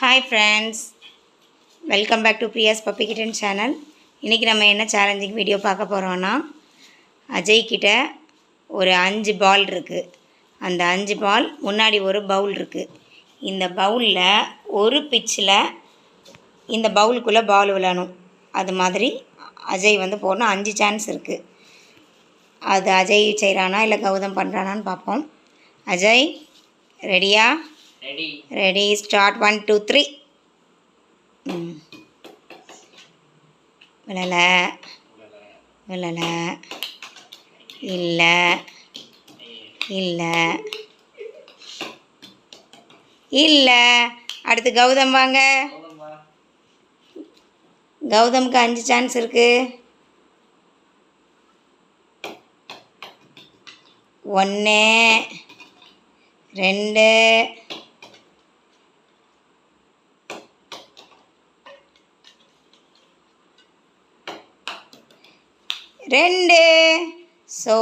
Hi friends, welcome back to Priya's puppy kitten channel. இன்றைக்கி நம்ம என்ன சேலஞ்சிங் வீடியோ பார்க்க போகிறோன்னா, அஜய்கிட்ட ஒரு 5 பால் இருக்குது. அந்த 5 பால் முன்னாடி ஒரு பவுல் இருக்குது. இந்த பவுலில் ஒரு பிச்சில் இந்த பவுலுக்குள்ளே பால் விழணும். அது மாதிரி அஜய் போடணும். 5 சான்ஸ் இருக்குது. அது அஜய் செய்கிறானா இல்லை கௌதம் பண்ணுறானான்னு பார்ப்போம். அஜய் ரெடியா? Ready, start. 1 2 3. விழலை விழலை, இல்லை இல்லை இல்லை. அடுத்து கௌதம் வாங்க. கௌதமுக்கு 5 சான்ஸ் இருக்குது. 1 2 2. ஸோ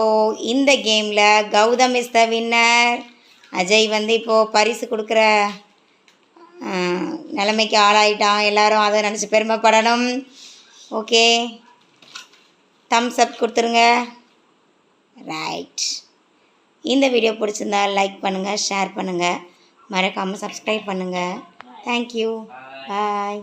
இந்த கேமில் Gautham is the winner. Ajay இப்போது பரிசு கொடுக்குற நிலைமைக்கு ஆளாயிட்டான். எல்லோரும் அதை நினச்சி பெருமைப்படணும். ஓகே, தம்ஸ் அப் கொடுத்துருங்க. ரைட். இந்த வீடியோ பிடிச்சிருந்தா லைக் பண்ணுங்கள், ஷேர் பண்ணுங்கள், மறக்காமல் சப்ஸ்கிரைப் பண்ணுங்கள். தேங்க்யூ, பாய்.